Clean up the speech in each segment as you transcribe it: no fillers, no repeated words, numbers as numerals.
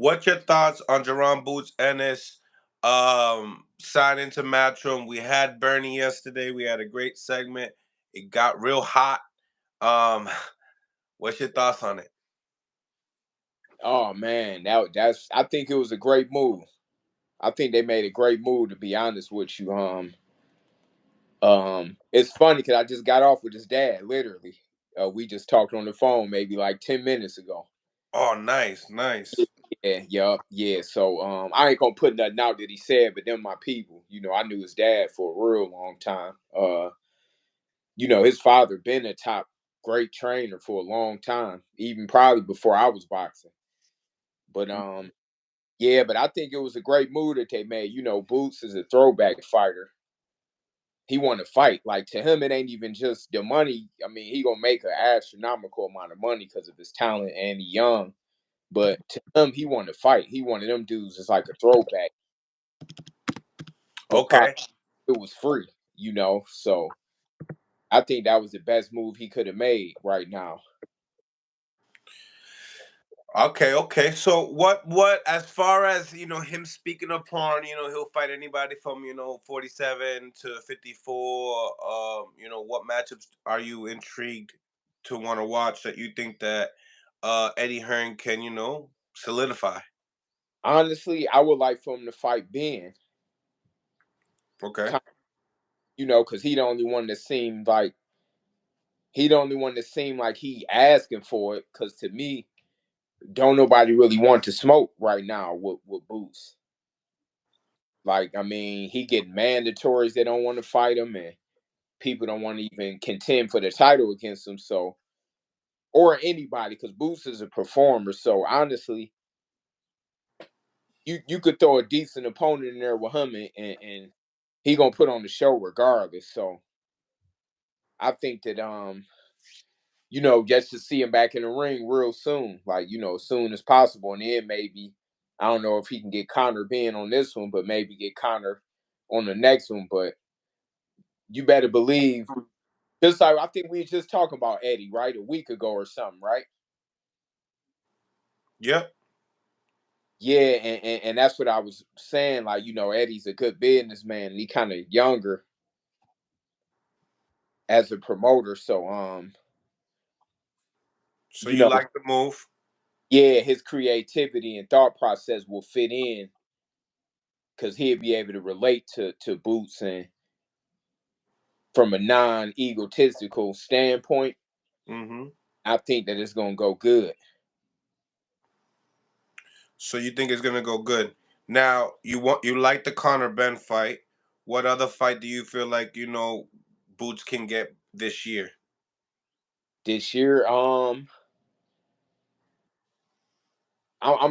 What's your thoughts on Jerome Boots Ennis signing to Matchroom? We had Bernie yesterday. We had a great segment. It got real hot. Um, what's your thoughts on it? Oh man, that's I think it was a great move. I think they made a great move, to be honest with you. It's funny because I just got off with his dad, literally. We just talked on the phone maybe like 10 minutes ago. Oh, nice, nice. Yeah. So I ain't gonna put nothing out that he said, but them my people. I knew his dad for a real long time. His father been a top great trainer for a long time, even probably before I was boxing. But yeah, but I think it was a great move that they made. Boots is a throwback fighter. He want to fight. Like, to him, it ain't even just the money. I mean, he gonna make an astronomical amount of money because of his talent and he young. But to him, he want to fight. He wanted them dudes as like a throwback. But Okay. probably it was free. So I think that was the best move he could have made right now. Okay. So what as far as him speaking upon, he'll fight anybody from 47 to 54. What matchups are you intrigued to want to watch that you think that Eddie Hearn can solidify? Honestly, I would like for him to fight Ben. Okay. Because he the only one that seemed like he asking for it. Because to me, don't nobody really want to smoke right now with Boots. Like, I mean, he getting mandatories that don't want to fight him, and people don't want to even contend for the title against him. So, or anybody, because Boots is a performer. So honestly, you could throw a decent opponent in there with him, and he gonna put on the show regardless. So I think that just to see him back in the ring real soon, like, as soon as possible. And then maybe, I don't know if he can get Connor Ben on this one, but maybe get Connor on the next one. But you better believe, just like I think we were just talking about Eddie, right? A week ago or something, right? Yep. Yeah, and that's what I was saying. Like, Eddie's a good businessman, and he kind of younger as a promoter. So, So you you know, like the move? yeah, his creativity and thought process will fit in because he'll be able to relate to Boots, and from a non-egotistical standpoint, Mm-hmm. I think that it's gonna go good. So you think it's gonna go good? Now you like the Conor Ben fight. What other fight do you feel like Boots can get this year? This year, I'm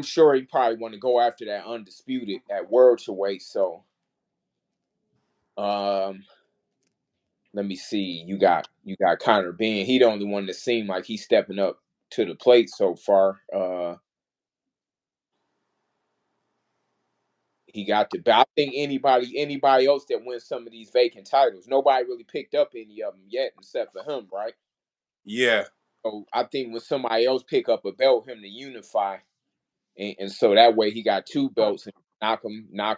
sure he probably want to go after that undisputed at welterweight. So, um, let me see. You got Connor Ben. He the only one that seemed like he's stepping up to the plate so far. He got the. But I think anybody else that wins some of these vacant titles, nobody really picked up any of them yet, except for him, right? Yeah. So I think when somebody else pick up a belt, him to unify, and so that way he got two belts and knock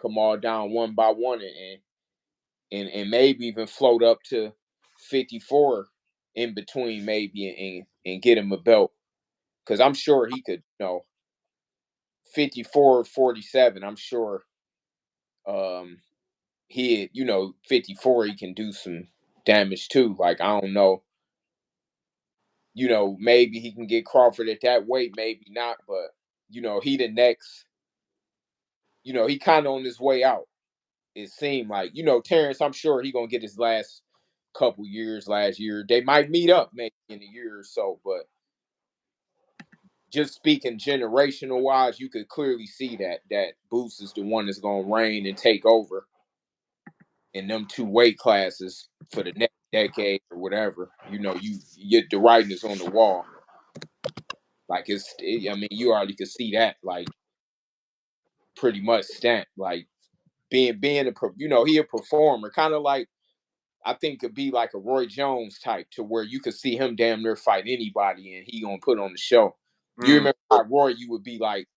them all down one by one, and maybe even float up to 54 in between, maybe, and get him a belt, because I'm sure he could, 54, 47. I'm sure um he, 54, he can do some damage too. Like, I don't know, maybe he can get Crawford at that weight, maybe not, but he the next, he kind of on his way out. It seemed like, Terrence, I'm sure he gonna get his last couple years. Last year they might meet up maybe in a year or so, but just speaking generational wise, you could clearly see that Boots is the one that's gonna reign and take over in them two weight classes for the next decade or whatever. The writing is on the wall. Like, I mean, you already could see that, like, pretty much stamped. Like, being he a performer, kind of like, I think, could be like a Roy Jones type, to where you could see him damn near fight anybody and he gonna put on the show. You Mm. remember how Roy, you would be like,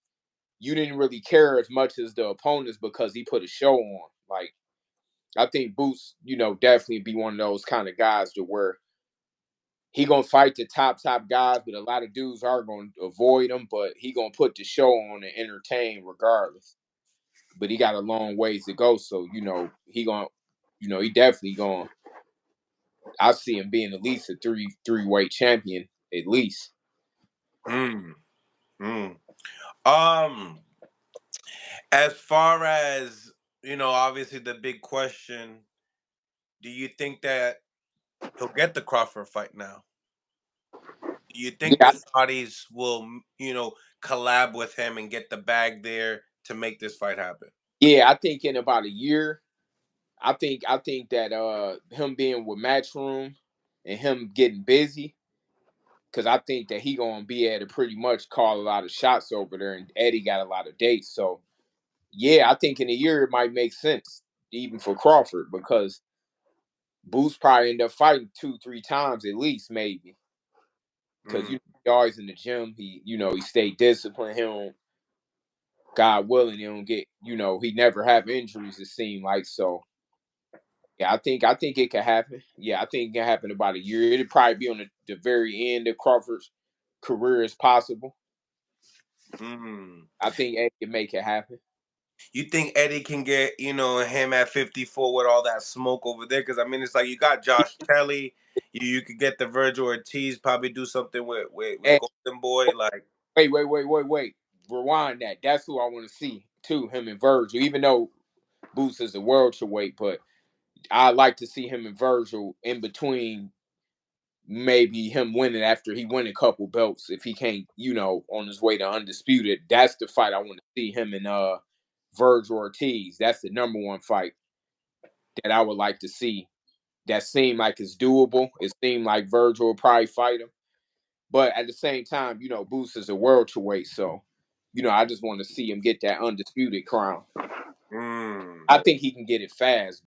you didn't really care as much as the opponents because he put a show on. Like, I think Boots, definitely be one of those kind of guys to where he gonna fight the top guys, but a lot of dudes are gonna avoid him. But he gonna put the show on and entertain regardless. But he got a long ways to go, so he gonna, he definitely gonna. I see him being at least a three-weight champion at least. Mm, mm. Um, as far as obviously the big question: do you think that he'll get the Crawford fight now? Do you think the Yeah, Saudis will, collab with him and get the bag there to make this fight happen? yeah. I think in about a year, I think that him being with Matchroom and him getting busy, because I think that he gonna be able to pretty much call a lot of shots over there, and Eddie got a lot of dates. So yeah, I think in a year it might make sense even for Crawford because Boots probably end up fighting 2-3 times at least, maybe. Because Mm, he always in the gym. He stay disciplined. He don't, God willing, he don't get, he never have injuries. It seemed like so. Yeah, I think it could happen. Yeah, I think it can happen about a year. It'd probably be on the very end of Crawford's career as possible. mm. I think Eddie can make it happen. You think Eddie can get, him at 54 with all that smoke over there? Because I mean, it's like you got Josh Kelly. You could get the Virgil Ortiz. Probably do something with Hey, Golden Boy. Like, wait. Rewind that. That's who I want to see too. Him and Virgil. Even though Boots is a welterweight, but I like to see him and Virgil in between. Maybe him winning after he win a couple belts. If he can't, on his way to undisputed, that's the fight I want to see him and Virgil Ortiz. That's the number one fight that I would like to see. That seemed like it's doable. It seemed like Virgil will probably fight him. But at the same time, Boots is a welterweight, so I just want to see him get that undisputed crown. mm. I think he can get it fast.